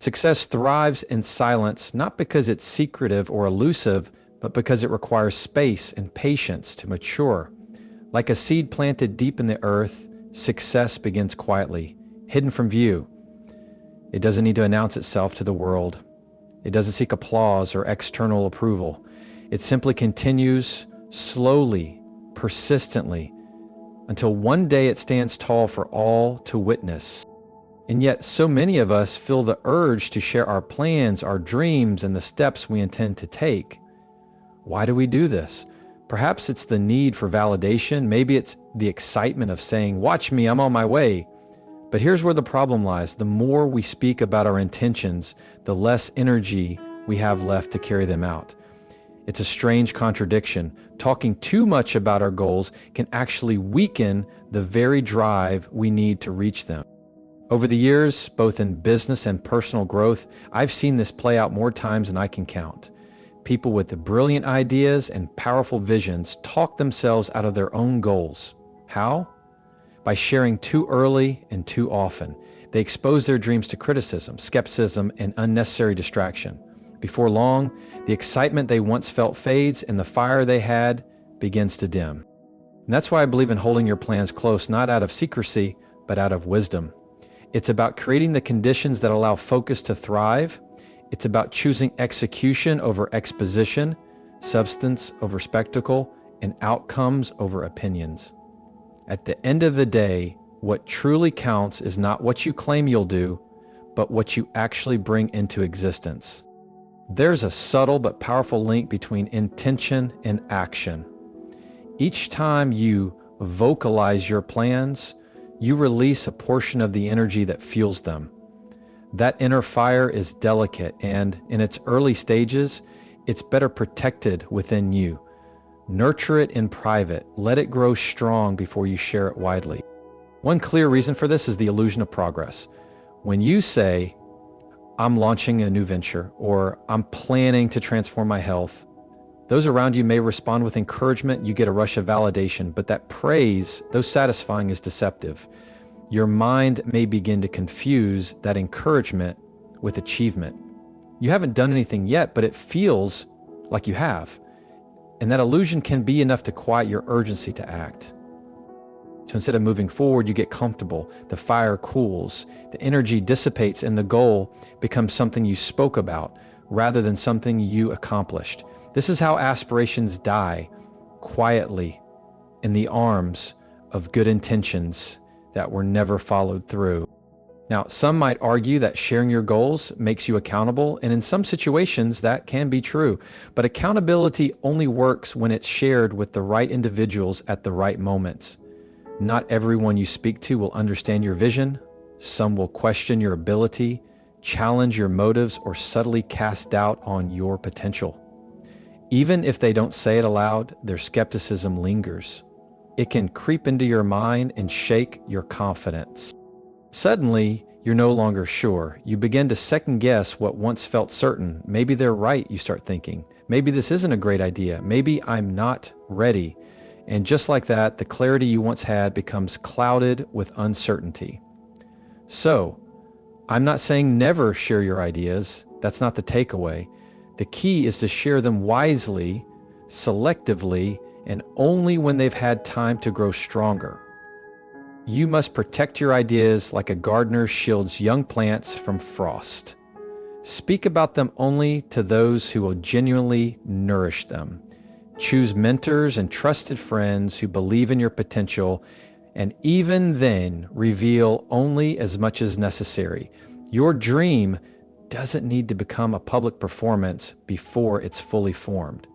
Success thrives in silence, not because it's secretive or elusive, but because it requires space and patience to mature. Like a seed planted deep in the earth, success begins quietly, hidden from view. It doesn't need to announce itself to the world. It doesn't seek applause or external approval. It simply continues slowly, persistently, until one day it stands tall for all to witness. And yet, so many of us feel the urge to share our plans, our dreams, and the steps we intend to take. Why do we do this? Perhaps it's the need for validation. Maybe it's the excitement of saying, "Watch me, I'm on my way." But here's where the problem lies. The more we speak about our intentions, the less energy we have left to carry them out. It's a strange contradiction. Talking too much about our goals can actually weaken the very drive we need to reach them. Over the years, both in business and personal growth, I've seen this play out more times than I can count. People with brilliant ideas and powerful visions talk themselves out of their own goals. How? By sharing too early and too often. They expose their dreams to criticism, skepticism, and unnecessary distraction. Before long, the excitement they once felt fades and the fire they had begins to dim. And that's why I believe in holding your plans close, not out of secrecy, but out of wisdom. It's about creating the conditions that allow focus to thrive. It's about choosing execution over exposition, substance over spectacle, and outcomes over opinions. At the end of the day, what truly counts is not what you claim you'll do, but what you actually bring into existence. There's a subtle but powerful link between intention and action. Each time you vocalize your plans, you release a portion of the energy that fuels them. That inner fire is delicate, and in its early stages, it's better protected within you. Nurture it in private. Let it grow strong before you share it widely. One clear reason for this is the illusion of progress. When you say, "I'm launching a new venture," or "I'm planning to transform my health," those around you may respond with encouragement. You get a rush of validation, but that praise, though satisfying, is deceptive. Your mind may begin to confuse that encouragement with achievement. You haven't done anything yet, but it feels like you have. And that illusion can be enough to quiet your urgency to act. So instead of moving forward, you get comfortable. The fire cools, the energy dissipates, and the goal becomes something you spoke about rather than something you accomplished. This is how aspirations die, quietly, in the arms of good intentions that were never followed through. Now, some might argue that sharing your goals makes you accountable, and in some situations that can be true. But accountability only works when it's shared with the right individuals at the right moments. Not everyone you speak to will understand your vision. Some will question your ability, challenge your motives, or subtly cast doubt on your potential. Even if they don't say it aloud, their skepticism lingers. It can creep into your mind and shake your confidence. Suddenly, you're no longer sure. You begin to second guess what once felt certain. Maybe they're right, you start thinking. Maybe this isn't a great idea. Maybe I'm not ready. And just like that, the clarity you once had becomes clouded with uncertainty. So, I'm not saying never share your ideas. That's not the takeaway. The key is to share them wisely, selectively, and only when they've had time to grow stronger. You must protect your ideas like a gardener shields young plants from frost. Speak about them only to those who will genuinely nourish them. Choose mentors and trusted friends who believe in your potential, and even then, reveal only as much as necessary. Your dream doesn't need to become a public performance before it's fully formed.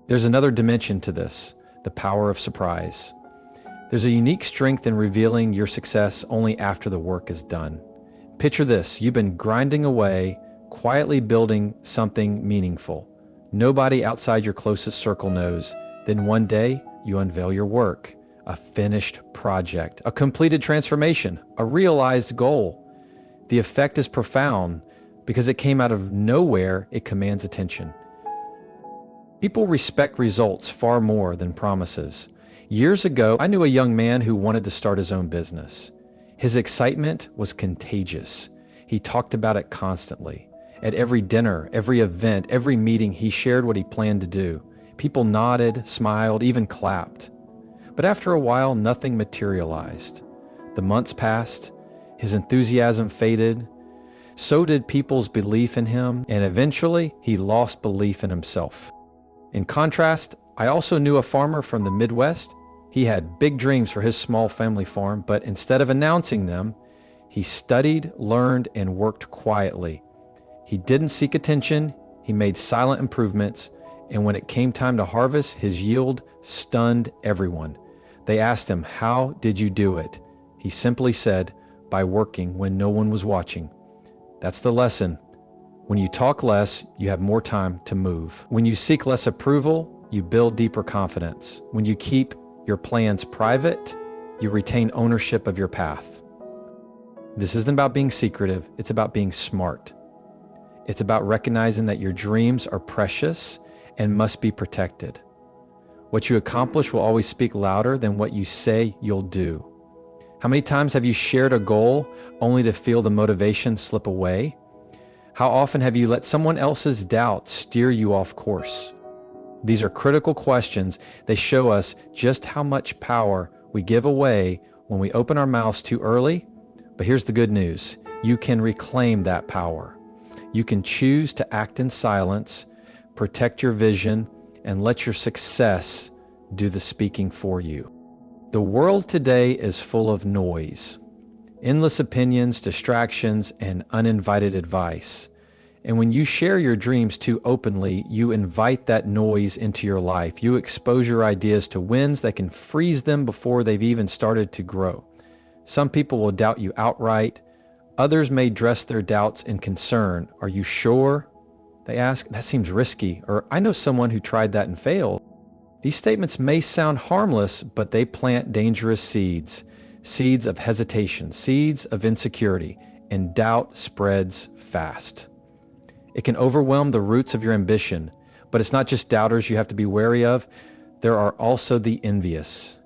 There's another dimension to this, the power of surprise. There's a unique strength in revealing your success only after the work is done. Picture this, you've been grinding away, quietly building something meaningful. Nobody outside your closest circle knows. Then one day, you unveil your work, a finished project, a completed transformation, a realized goal. The effect is profound. Because it came out of nowhere, it commands attention. People respect results far more than promises. Years ago, I knew a young man who wanted to start his own business. His excitement was contagious. He talked about it constantly. At every dinner, every event, every meeting, he shared what he planned to do. People nodded, smiled, even clapped. But after a while, nothing materialized. The months passed, his enthusiasm faded, so did people's belief in him, and eventually he lost belief in himself. In contrast, I also knew a farmer from the Midwest. He had big dreams for his small family farm, but instead of announcing them, he studied, learned, and worked quietly. He didn't seek attention, he made silent improvements, and when it came time to harvest, his yield stunned everyone. They asked him, "How did you do it?" He simply said, "By working when no one was watching." That's the lesson. When you talk less, you have more time to move. When you seek less approval, you build deeper confidence. When you keep your plans private, you retain ownership of your path. This isn't about being secretive, it's about being smart. It's about recognizing that your dreams are precious and must be protected. What you accomplish will always speak louder than what you say you'll do. How many times have you shared a goal only to feel the motivation slip away? How often have you let someone else's doubt steer you off course? These are critical questions. They show us just how much power we give away when we open our mouths too early. But here's the good news. You can reclaim that power. You can choose to act in silence, protect your vision, and let your success do the speaking for you. The world today is full of noise, endless opinions, distractions, and uninvited advice. And when you share your dreams too openly, you invite that noise into your life. You expose your ideas to winds that can freeze them before they've even started to grow. Some people will doubt you outright. Others may dress their doubts in concern. "Are you sure?" they ask. "That seems risky." Or, "I know someone who tried that and failed." These statements may sound harmless, but they plant dangerous seeds. Seeds of hesitation, seeds of insecurity, and doubt spreads fast. It can overwhelm the roots of your ambition, but it's not just doubters you have to be wary of. There are also the envious.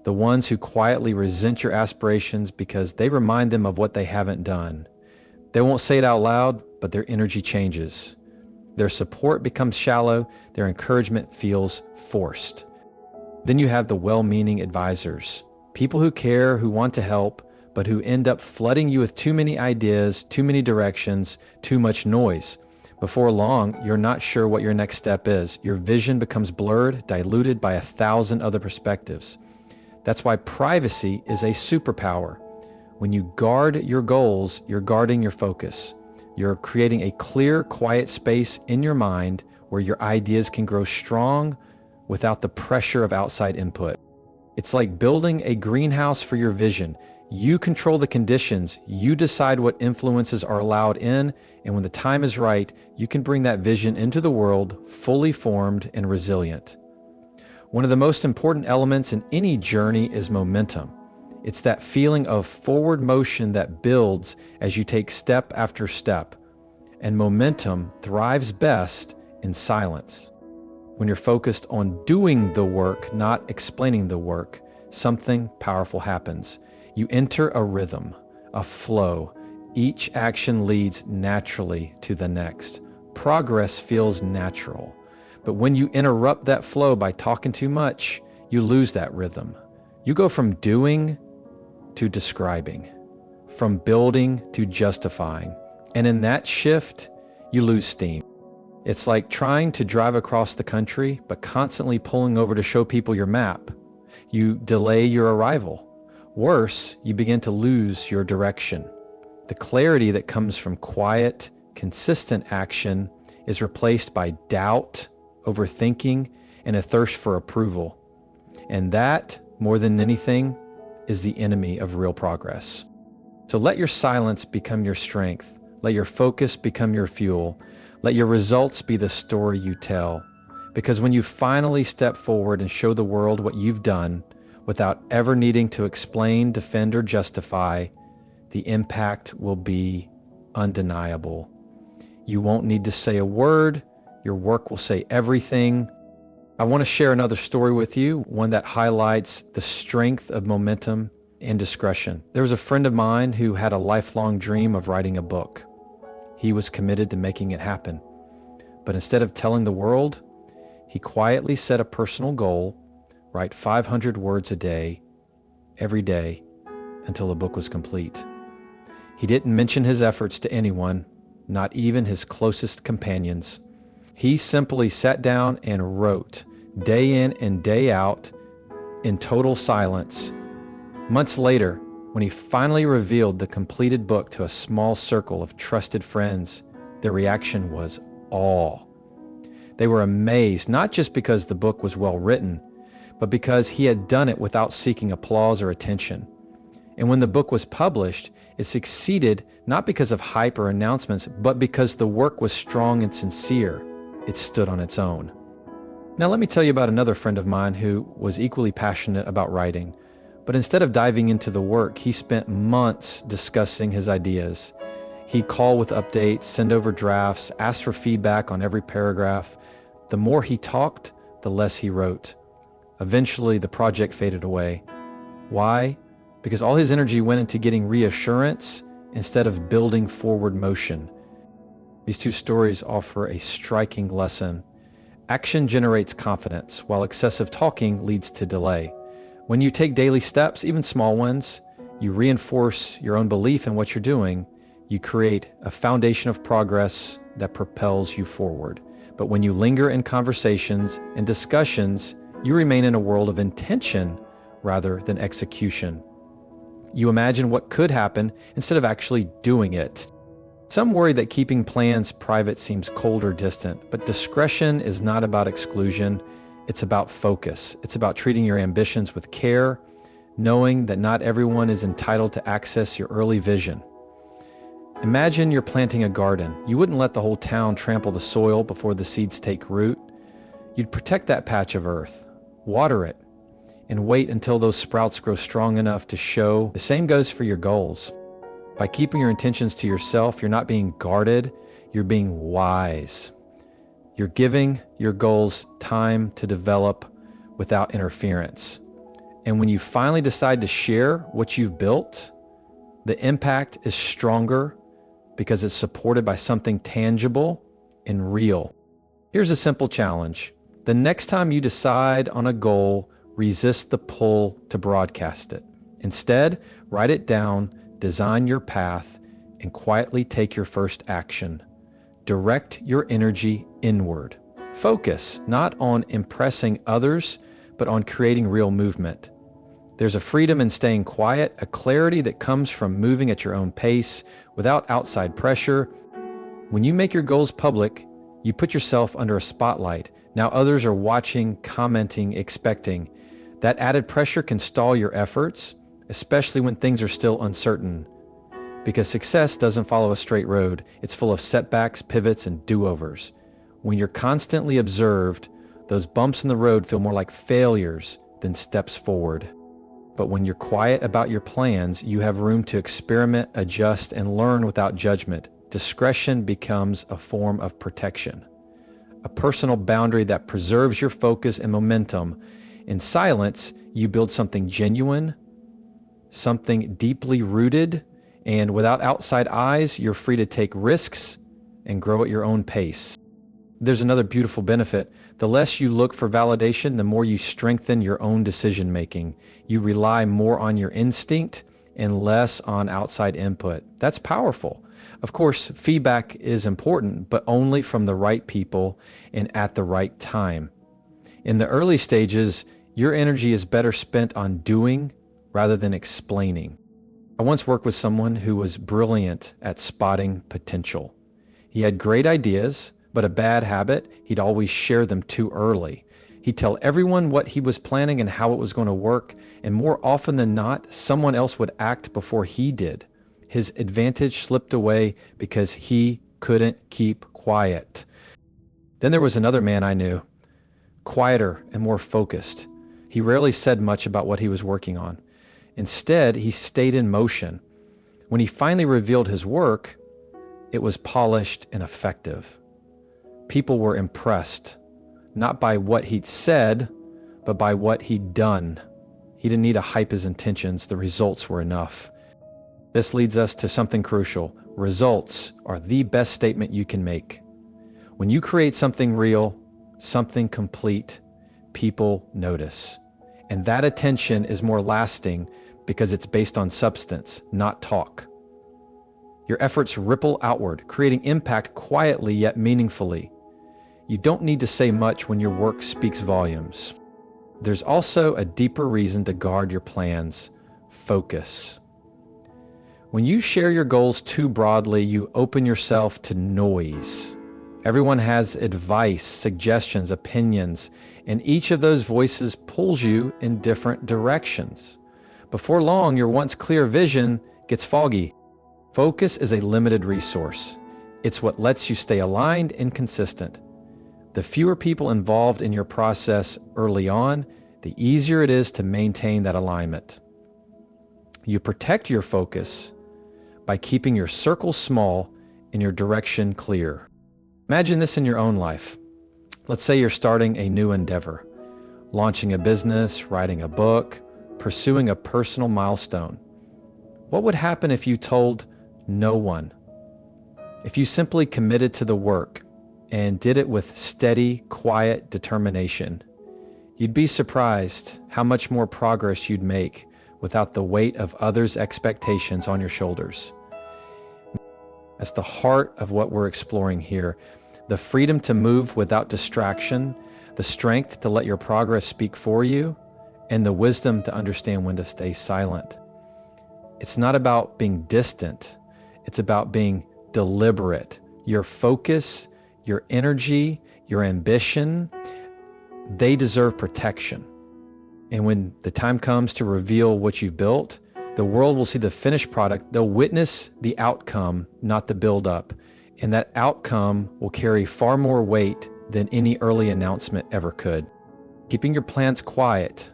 The ones who quietly resent your aspirations because they remind them of what they haven't done. They won't say it out loud, but their energy changes. Their support becomes shallow, their encouragement feels forced. Then you have the well-meaning advisors, people who care, who want to help, but who end up flooding you with too many ideas, too many directions, too much noise. Before long, you're not sure what your next step is. Your vision becomes blurred, diluted by 1,000 other perspectives. That's why privacy is a superpower. When you guard your goals, you're guarding your focus. You're creating a clear, quiet space in your mind where your ideas can grow strong without the pressure of outside input. It's like building a greenhouse for your vision. You control the conditions, you decide what influences are allowed in, and when the time is right, you can bring that vision into the world fully formed and resilient. One of the most important elements in any journey is momentum. It's that feeling of forward motion that builds as you take step after step. And momentum thrives best in silence. When you're focused on doing the work, not explaining the work, something powerful happens. You enter a rhythm, a flow. Each action leads naturally to the next. Progress feels natural. But when you interrupt that flow by talking too much, you lose that rhythm. You go from doing to describing, from building to justifying. And in that shift, you lose steam. It's like trying to drive across the country, but constantly pulling over to show people your map. You delay your arrival. Worse, you begin to lose your direction. The clarity that comes from quiet, consistent action is replaced by doubt, overthinking, and a thirst for approval. And that, more than anything, is the enemy of real progress. So let your silence become your strength. Let your focus become your fuel. Let your results be the story you tell. Because when you finally step forward and show the world what you've done, without ever needing to explain, defend, or justify, the impact will be undeniable. You won't need to say a word. Your work will say everything. I want to share another story with you, one that highlights the strength of momentum and discretion. There was a friend of mine who had a lifelong dream of writing a book. He was committed to making it happen. But instead of telling the world, he quietly set a personal goal, write 500 words a day, every day, until the book was complete. He didn't mention his efforts to anyone, not even his closest companions. He simply sat down and wrote, day in and day out, in total silence. Months later, when he finally revealed the completed book to a small circle of trusted friends, their reaction was awe. They were amazed, not just because the book was well written, but because he had done it without seeking applause or attention. And when the book was published, it succeeded not because of hype or announcements, but because the work was strong and sincere. It stood on its own. Now let me tell you about another friend of mine who was equally passionate about writing. But instead of diving into the work, he spent months discussing his ideas. He'd call with updates, send over drafts, ask for feedback on every paragraph. The more he talked, the less he wrote. Eventually, the project faded away. Why? Because all his energy went into getting reassurance instead of building forward motion. These two stories offer a striking lesson. Action generates confidence, while excessive talking leads to delay. When you take daily steps, even small ones, you reinforce your own belief in what you're doing. You create a foundation of progress that propels you forward. But when you linger in conversations and discussions, you remain in a world of intention rather than execution. You imagine what could happen instead of actually doing it. Some worry that keeping plans private seems cold or distant, but discretion is not about exclusion. It's about focus. It's about treating your ambitions with care, knowing that not everyone is entitled to access your early vision. Imagine you're planting a garden. You wouldn't let the whole town trample the soil before the seeds take root. You'd protect that patch of earth, water it, and wait until those sprouts grow strong enough to show. The same goes for your goals. By keeping your intentions to yourself, you're not being guarded, you're being wise. You're giving your goals time to develop without interference. And when you finally decide to share what you've built, the impact is stronger because it's supported by something tangible and real. Here's a simple challenge. The next time you decide on a goal, resist the pull to broadcast it. Instead, write it down, design your path, and quietly take your first action. Direct your energy inward. Focus not on impressing others, but on creating real movement. There's a freedom in staying quiet, a clarity that comes from moving at your own pace without outside pressure. When you make your goals public, you put yourself under a spotlight. Now others are watching, commenting, expecting. That added pressure can stall your efforts, especially when things are still uncertain. Because success doesn't follow a straight road. It's full of setbacks, pivots, and do-overs. When you're constantly observed, those bumps in the road feel more like failures than steps forward. But when you're quiet about your plans, you have room to experiment, adjust, and learn without judgment. Discretion becomes a form of protection, a personal boundary that preserves your focus and momentum. In silence, you build something genuine, something deeply rooted, and without outside eyes, you're free to take risks and grow at your own pace. There's another beautiful benefit. The less you look for validation, the more you strengthen your own decision-making. You rely more on your instinct and less on outside input. That's powerful. Of course, feedback is important, but only from the right people and at the right time. In the early stages, your energy is better spent on doing rather than explaining. I once worked with someone who was brilliant at spotting potential. He had great ideas, but a bad habit, he'd always share them too early. He'd tell everyone what he was planning and how it was going to work, and more often than not, someone else would act before he did. His advantage slipped away because he couldn't keep quiet. Then there was another man I knew, quieter and more focused. He rarely said much about what he was working on. Instead, he stayed in motion. When he finally revealed his work, it was polished and effective. People were impressed, not by what he'd said, but by what he'd done. He didn't need to hype his intentions. The results were enough. This leads us to something crucial. Results are the best statement you can make. When you create something real, something complete, people notice. And that attention is more lasting because it's based on substance, not talk. Your efforts ripple outward, creating impact quietly yet meaningfully. You don't need to say much when your work speaks volumes. There's also a deeper reason to guard your plans: focus. When you share your goals too broadly, you open yourself to noise. Everyone has advice, suggestions, opinions, and each of those voices pulls you in different directions. Before long, your once clear vision gets foggy. Focus is a limited resource. It's what lets you stay aligned and consistent. The fewer people involved in your process early on, the easier it is to maintain that alignment. You protect your focus by keeping your circle small and your direction clear. Imagine this in your own life. Let's say you're starting a new endeavor, launching a business, writing a book, pursuing a personal milestone. What would happen if you told no one? If you simply committed to the work and did it with steady, quiet determination, you'd be surprised how much more progress you'd make without the weight of others' expectations on your shoulders. That's the heart of what we're exploring here. The freedom to move without distraction, the strength to let your progress speak for you, and the wisdom to understand when to stay silent. It's not about being distant. It's about being deliberate. Your focus, your energy, your ambition, they deserve protection. And when the time comes to reveal what you've built, the world will see the finished product. They'll witness the outcome, not the buildup. And that outcome will carry far more weight than any early announcement ever could. Keeping your plans quiet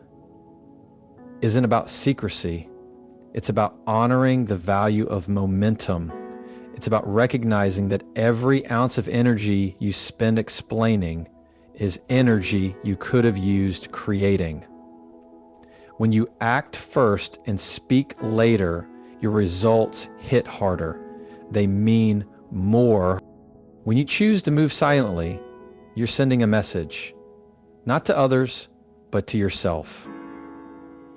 isn't about secrecy. It's about honoring the value of momentum. It's about recognizing that every ounce of energy you spend explaining is energy you could have used creating. When you act first and speak later, your results hit harder. They mean more. When you choose to move silently, you're sending a message, not to others, but to yourself.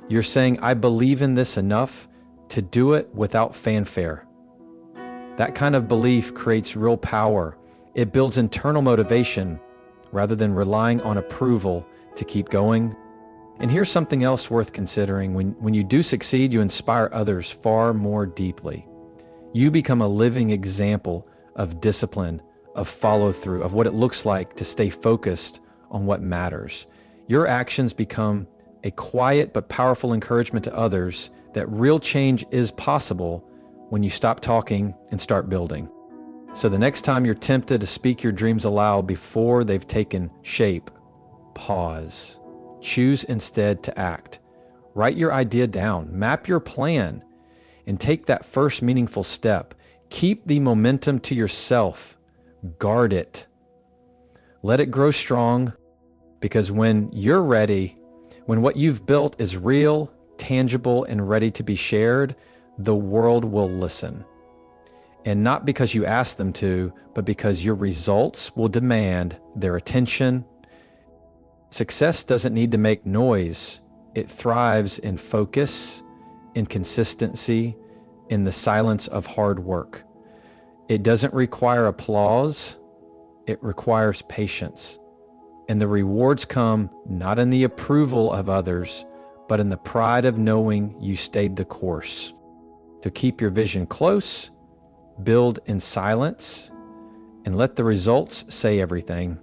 You're saying, I believe in this enough to do it without fanfare. That kind of belief creates real power. It builds internal motivation rather than relying on approval to keep going. And here's something else worth considering. When you do succeed, you inspire others far more deeply. You become a living example of discipline, of follow-through, of what it looks like to stay focused on what matters. Your actions become a quiet but powerful encouragement to others that real change is possible when you stop talking and start building. So the next time you're tempted to speak your dreams aloud before they've taken shape, pause. Choose instead to act. Write your idea down, map your plan, and take that first meaningful step. Keep the momentum to yourself. Guard it. Let it grow strong, because when you're ready, when what you've built is real, tangible, and ready to be shared, the world will listen. And not because you asked them to, but because your results will demand their attention. Success doesn't need to make noise. It thrives in focus, in consistency, in the silence of hard work. It doesn't require applause. It requires patience. And the rewards come not in the approval of others, but in the pride of knowing you stayed the course. To keep your vision close, build in silence, and let the results say everything.